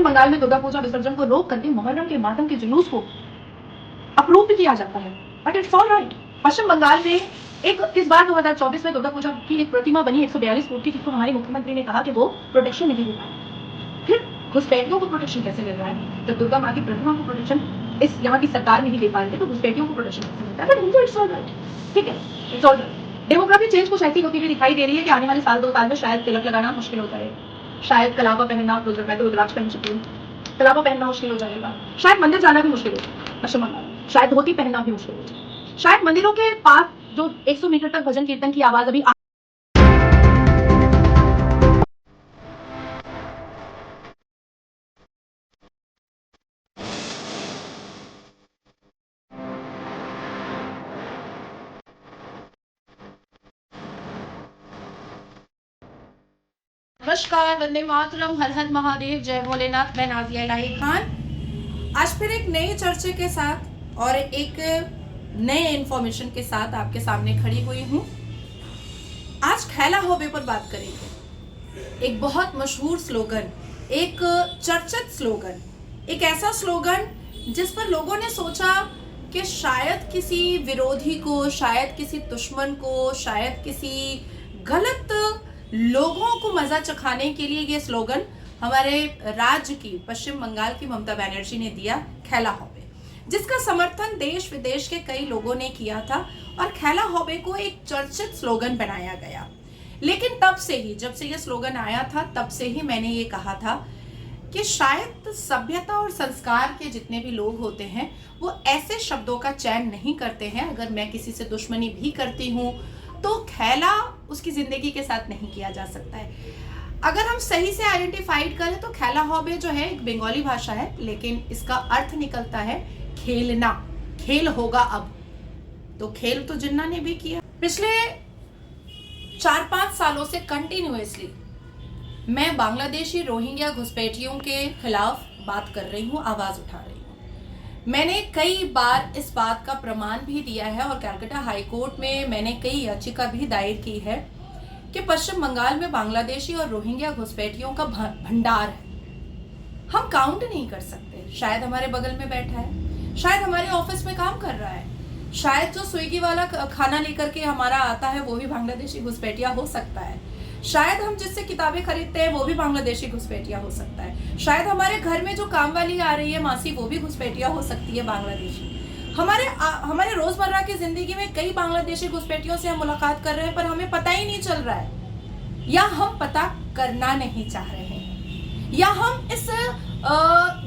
पश्चिम बंगाल में दुर्गा पूजा विसर्जन को रोक करके मुहर्रम के मातम के जुलूस को अप्रूव भी किया जाता है, but it's all right. Paschim Bangal में एक इस बार 2024 में दुर्गा पूजा की एक प्रतिमा बनी 142 फुट की, जिसको हमारे मुख्यमंत्री ने कहा कि वो प्रोटेक्शन नहीं दे पाए। फिर घुसपैठियों को प्रोटेक्शन कैसे मिल रहा है? जब दुर्गा माँ की प्रतिमा को प्रोटेक्शन इस यहाँ की सरकार नहीं दे पा रही तो घुसपैठियों को प्रोटेक्शन कैसे मिलता है? बट इट्स ऑल राइट, ठीक है, it's all right. Demography change कुछ ऐसी होती हुई दिखाई दे रही है कि आने वाले साल 2 साल में शायद तिलक लगाना मुश्किल होता है, शायद कलावा पहनना, रुद्राक्ष पहन चुकी हूँ, कलावा पहनना मुश्किल हो जाएगा, शायद मंदिर जाना भी मुश्किल होगा पश्चिम बंगाल में, शायद धोती पहनना भी मुश्किल हो जाएगा, शायद मंदिरों के पास जो 100 मीटर तक भजन कीर्तन की आवाज अभी नमस्कार, वंदे मातरम, हर हर महादेव, जय भोलेनाथ। मैं नाजिया इलाही खान आज फिर एक नए चर्चे के साथ और एक नए इन्फॉर्मेशन के साथ आपके सामने खड़ी हुई हूँ। आज खैला होबे पर बात करेंगे। एक बहुत मशहूर स्लोगन, एक चर्चित स्लोगन, एक ऐसा स्लोगन जिस पर लोगों ने सोचा कि शायद किसी विरोधी को, शायद किसी दुश्मन को, शायद किसी गलत लोगों को मजा चखाने के लिए ये स्लोगन हमारे राज्य की, पश्चिम बंगाल की ममता बनर्जी ने दिया, खैला होबे, जिसका समर्थन देश विदेश के कई लोगों ने किया था और खैला होबे को एक चर्चित स्लोगन बनाया गया। लेकिन तब से ही, जब से ये स्लोगन आया था, तब से ही मैंने ये कहा था कि शायद सभ्यता और संस्कार के जितने भी लोग होते हैं वो ऐसे शब्दों का चयन नहीं करते हैं। अगर मैं किसी से दुश्मनी भी करती हूँ तो खैला उसकी जिंदगी के साथ नहीं किया जा सकता है। अगर हम सही से आइडेंटिफाइड करें तो खैला होबे जो है एक बंगाली भाषा है, लेकिन इसका अर्थ निकलता है खेलना, खेल होगा अब। तो खेल तो जिन्ना ने भी किया। पिछले 4-5 सालों से कंटिन्यूअसली मैं बांग्लादेशी रोहिंग्या घुसपैठियों के खिलाफ बात कर रही हूँ, आवाज उठा रही हूँ। मैंने कई बार इस बात का प्रमाण भी दिया है और कलकत्ता हाई कोर्ट में मैंने कई याचिका भी दायर की है कि पश्चिम बंगाल में बांग्लादेशी और रोहिंग्या घुसपैठियों का भंडार है। हम काउंट नहीं कर सकते। शायद हमारे बगल में बैठा है, शायद हमारे ऑफिस में काम कर रहा है, शायद जो स्विगी वाला खाना लेकर के हमारा आता है वो भी बांग्लादेशी घुसपैठिया हो सकता है, शायद हम जिससे किताबें खरीदते हैं वो भी बांग्लादेशी घुसपैठिया हो सकता है, शायद हमारे घर में जो काम वाली आ रही है मासी वो भी घुसपैठिया हो सकती है बांग्लादेशी। हमारे रोजमर्रा की जिंदगी में कई बांग्लादेशी घुसपैठियों से हम मुलाकात कर रहे हैं पर हमें पता ही नहीं चल रहा है, या हम पता करना नहीं चाह रहे हैं, या हम इस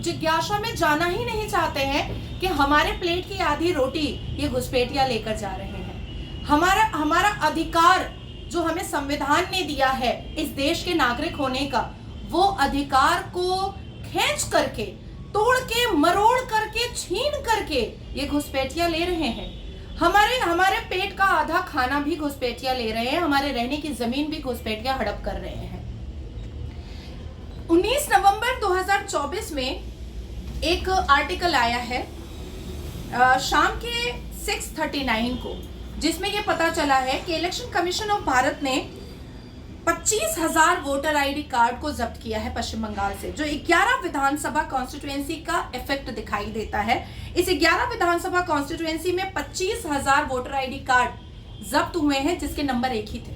जिज्ञासा में जाना ही नहीं चाहते हैं कि हमारे प्लेट की आधी रोटी ये घुसपैठिया लेकर जा रहे हैं। हमारा अधिकार जो हमें संविधान ने दिया है इस देश के नागरिक होने का, वो अधिकार को खींच करके, तोड़ के, मरोड़ करके, छीन करके ये घुसपैठिया ले रहे हैं। हमारे पेट का आधा खाना भी घुसपैठिया ले रहे हैं, हमारे रहने की जमीन भी घुसपैठिया हड़प कर रहे हैं। 19 नवंबर 2024 में एक आर्टिकल आया है शाम के 6:39 को, जिसमें यह पता चला है कि इलेक्शन कमीशन ऑफ भारत ने 25,000 वोटर आईडी कार्ड को जब्त किया है पश्चिम बंगाल से, जो 11 विधानसभा कॉन्स्टिट्यूएंसी का इफेक्ट दिखाई देता है। इस 11 विधानसभा कॉन्स्टिट्यूएंसी में 25,000 वोटर आईडी कार्ड जब्त हुए हैं, जिसके नंबर एक ही थे,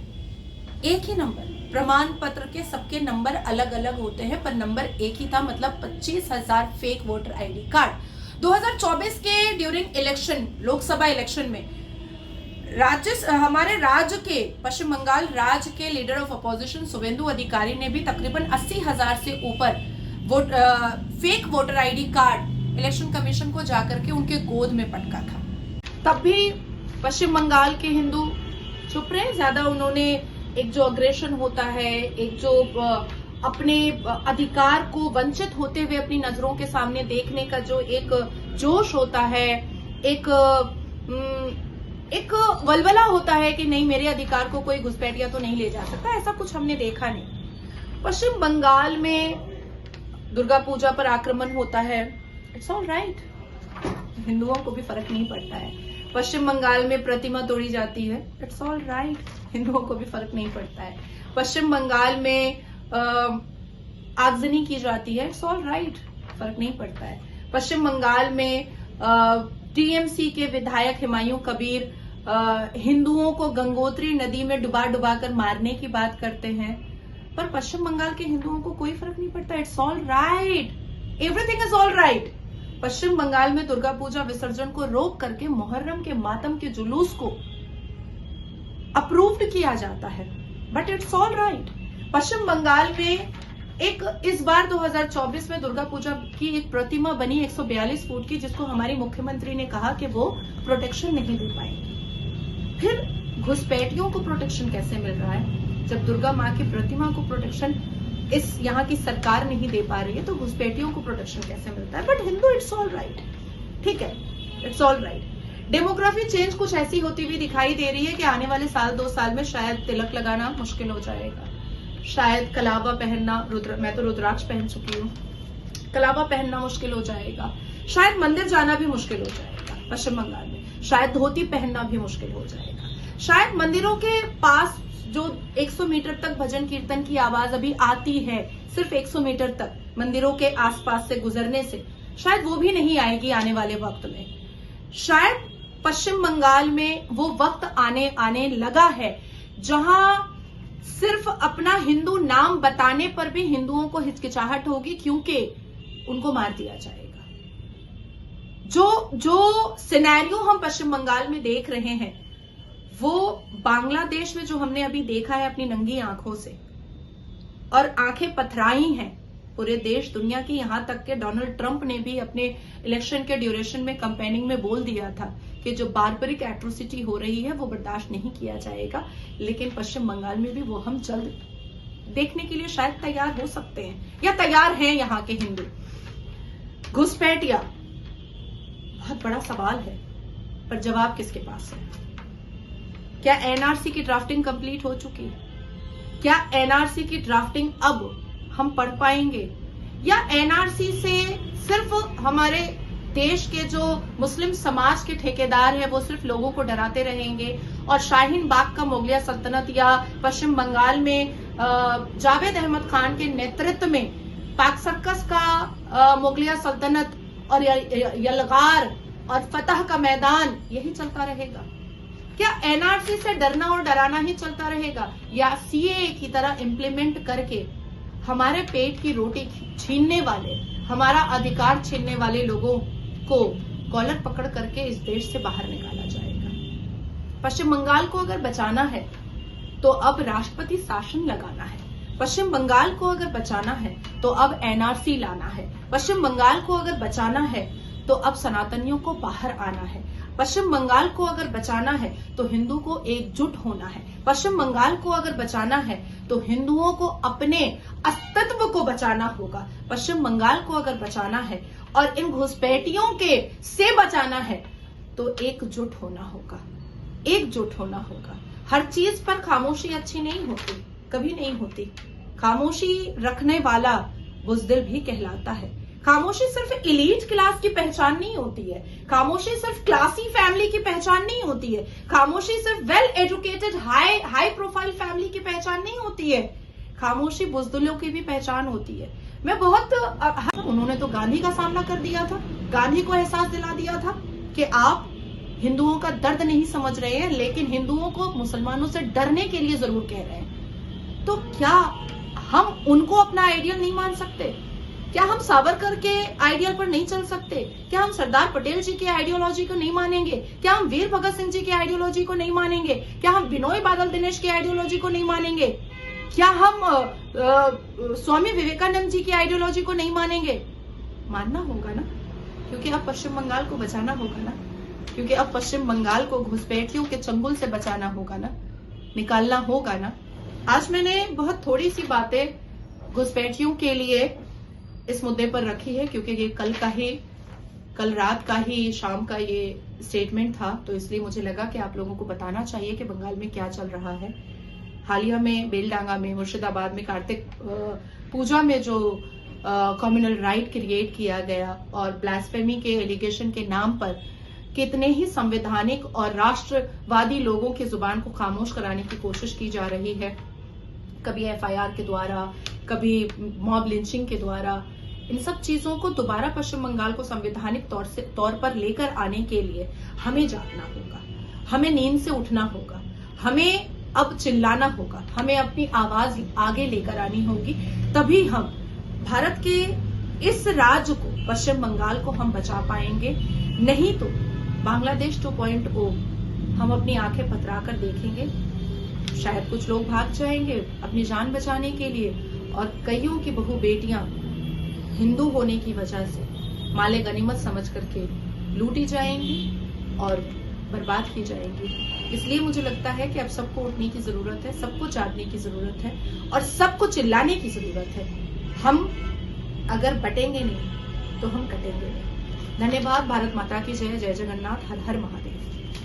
एक ही नंबर। प्रमाण पत्र के सबके नंबर अलग अलग होते हैं पर नंबर एक ही था, मतलब 25,000 फेक वोटर आईडी कार्ड। 2024 के ड्यूरिंग इलेक्शन, लोकसभा इलेक्शन में हमारे राज्य के, पश्चिम बंगाल राज्य के लीडर ऑफ अपोजिशन शुवेंदु अधिकारी ने भी तकरीबन 80,000 से ऊपर fake voter ID card election commission को जाकर के उनके गोद में पटका था। तब भी पश्चिम बंगाल के हिंदू चुप रहे। ज्यादा उन्होंने एक जो अग्रेशन होता है, एक जो अपने अधिकार को वंचित होते हुए अपनी नजरों के सामने देखने का जो एक जोश होता है, एक वलवला होता है कि नहीं, मेरे अधिकार को कोई घुसपैठिया तो नहीं ले जा सकता, ऐसा कुछ हमने देखा नहीं। पश्चिम बंगाल में दुर्गा पूजा पर आक्रमण होता है, इट्स ऑल राइट, हिंदुओं को भी फर्क नहीं पड़ता है। पश्चिम बंगाल में प्रतिमा तोड़ी जाती है, इट्स ऑल राइट, हिंदुओं को भी फर्क नहीं पड़ता है। पश्चिम बंगाल में आगजनी की जाती है, इट्स ऑल राइट, फर्क नहीं पड़ता है। पश्चिम बंगाल में टीएमसी के विधायक हुमायूं कबीर हिंदुओं को गंगोत्री नदी में डुबा डुबा कर मारने की बात करते हैं, पर पश्चिम बंगाल के हिंदुओं को कोई फर्क नहीं पड़ता। It's all right, everything is all right. Paschim Bangal में दुर्गा पूजा विसर्जन को रोक करके मुहर्रम के मातम के जुलूस को अप्रूव्ड किया जाता है, but it's all right. Paschim Bangal में इस बार 2024 में दुर्गा पूजा की एक प्रतिमा बनी 142 फुट की, जिसको हमारी मुख्यमंत्री ने कहा कि वो प्रोटेक्शन नहीं दे पाएंगी। फिर घुसपैठियों को प्रोटेक्शन कैसे मिल रहा है? जब दुर्गा माँ की प्रतिमा को प्रोटेक्शन इस यहाँ की सरकार नहीं दे पा रही है, तो घुसपैठियों को प्रोटेक्शन कैसे मिलता है? But Hindu, it's all right, ठीक है, it's all right. Demography change कुछ ऐसी होती हुई दिखाई दे रही है कि आने वाले साल 2 साल में शायद तिलक लगाना मुश्किल हो जाएगा, शायद कलावा पहनना, मैं तो रुद्राक्ष पहन चुकी हूँ, कलावा पहनना मुश्किल हो जाएगा, शायद मंदिर जाना भी मुश्किल हो जाएगा पश्चिम बंगाल में, शायद धोती पहनना भी मुश्किल हो जाएगा, शायद मंदिरों के पास जो 100 मीटर तक भजन कीर्तन की आवाज अभी आती है, सिर्फ 100 मीटर तक मंदिरों के आसपास से गुजरने से, शायद वो भी नहीं आएगी आने वाले वक्त में। शायद पश्चिम बंगाल में वो वक्त आने लगा है जहां सिर्फ अपना हिंदू नाम बताने पर भी हिंदुओं को हिचकिचाहट होगी, क्योंकि उनको मार दिया जाएगा। जो सिनेरियो हम पश्चिम बंगाल में देख रहे हैं, वो बांग्लादेश में जो हमने अभी देखा है अपनी नंगी आंखों से, और आंखें पथराई हैं पूरे देश दुनिया की, यहां तक के डोनाल्ड ट्रंप ने भी अपने इलेक्शन के ड्यूरेशन में कैंपेनिंग में बोल दिया था कि जो बार्बरिक एट्रोसिटी हो रही है वो बर्दाश्त नहीं किया जाएगा। लेकिन पश्चिम बंगाल में भी वो हम जल्द देखने के लिए शायद तैयार हो सकते हैं, या तैयार हैं यहाँ के हिंदू। घुसपैठिया बहुत बड़ा सवाल है, पर जवाब किसके पास है? क्या एनआरसी की ड्राफ्टिंग कंप्लीट हो चुकी है? क्या एनआरसी की ड्राफ्टिंग अब हम पढ़ पाएंगे, या एनआरसी से सिर्फ हमारे देश के जो मुस्लिम समाज के ठेकेदार हैं वो सिर्फ लोगों को डराते रहेंगे, और शाहीन बाग का मुगलिया सल्तनत या पश्चिम बंगाल में जावेद अहमद खान के नेतृत्व में पाक सर्कस का मुगलिया सल्तनत और यलगार और फतह का मैदान यही चलता रहेगा? क्या एनआरसी से डरना और डराना ही चलता रहेगा, या सीएए की तरह इम्प्लीमेंट करके हमारे पेट की रोटी छीनने वाले, हमारा अधिकार छीनने वाले लोगों को कॉलर पकड़ करके इस देश से बाहर निकाला जाएगा? पश्चिम बंगाल को अगर बचाना है तो अब राष्ट्रपति शासन लगाना है, पश्चिम बंगाल को अगर बचाना है तो अब एनआरसी लाना है, पश्चिम बंगाल को अगर बचाना है तो अब सनातनियों को बाहर आना है, पश्चिम बंगाल को अगर बचाना है तो हिंदू को एकजुट होना है, पश्चिम बंगाल को अगर बचाना है तो हिंदुओं को अपने अस्तित्व को बचाना होगा, पश्चिम बंगाल को अगर बचाना है और इन घुसपैठियों के से बचाना है तो एकजुट होना होगा, एकजुट होना होगा। हर चीज पर खामोशी अच्छी नहीं होती, कभी नहीं होती। खामोशी रखने वाला बुज़दिल भी कहलाता है। खामोशी सिर्फ एलीट क्लास की पहचान नहीं होती है, खामोशी सिर्फ क्लासी फैमिली की पहचान नहीं होती है, खामोशी सिर्फ well educated high profile family की पहचान नहीं होती है, खामोशी बुज़दिलों की भी पहचान होती है। मैं बहुत उन्होंने तो गांधी का सामना कर दिया था, गांधी को एहसास दिला दिया था कि आप हिंदुओं का दर्द नहीं समझ रहे हैं, लेकिन हिंदुओं को मुसलमानों से डरने के लिए जरूर कह रहे हैं। तो क्या हम उनको अपना आइडियल नहीं मान सकते? क्या हम सावरकर के आइडियल पर नहीं चल सकते? क्या हम सरदार पटेल जी की आइडियोलॉजी को नहीं मानेंगे? क्या हम वीर भगत सिंह जी की आइडियोलॉजी को नहीं मानेंगे? क्या हम बिनोय बादल दिनेश की आइडियोलॉजी को नहीं मानेंगे? क्या हम स्वामी विवेकानंद जी की आइडियोलॉजी को नहीं मानेंगे? मानना होगा ना, क्योंकि अब पश्चिम बंगाल को बचाना होगा ना, क्योंकि अब पश्चिम बंगाल को घुसपैठियों के चंगुल से बचाना होगा ना, निकालना होगा ना। आज मैंने बहुत थोड़ी सी बातें घुसपैठियों के लिए इस मुद्दे पर रखी है, क्योंकि ये कल रात का ही शाम का ये स्टेटमेंट था, तो इसलिए मुझे लगा कि आप लोगों को बताना चाहिए कि बंगाल में क्या चल रहा है। हालिया में बेलडांगा में, मुर्शिदाबाद में कार्तिक पूजा में जो कम्युनल राइट क्रिएट किया गया और ब्लास्फेमी के एलिगेशन के नाम पर कितने ही संवैधानिक और राष्ट्रवादी लोगों की जुबान को खामोश कराने की कोशिश की जा रही है, कभी एफआईआर के द्वारा, कभी मॉब लिंचिंग के द्वारा, इन सब चीजों को दोबारा पश्चिम बंगाल को संवैधानिक तौर पर लेकर आने के लिए हमें जागना होगा, हमें नींद से उठना होगा, हमें अब चिल्लाना होगा, हमें अपनी आवाज आगे लेकर आनी होगी। तभी हम भारत के इस राज्य को, पश्चिम बंगाल को हम बचा पाएंगे। नहीं तो बांग्लादेश 2.0 हम अपनी आंखें पथरा कर देखेंगे। शायद कुछ लोग भाग जाएंगे अपनी जान बचाने के लिए, और कईयों की बहू बेटियां हिंदू होने की वजह से माले गनीमत समझ करके लूटी जाएंगी और बर्बाद की जाएंगी। इसलिए मुझे लगता है कि अब सबको उठने की जरूरत है, सबको जागने की जरूरत है और सबको चिल्लाने की जरूरत है। हम अगर बटेंगे नहीं तो हम कटेंगे नहीं। धन्यवाद। भारत माता की जय। जय जगन्नाथ। हर हर महादेव।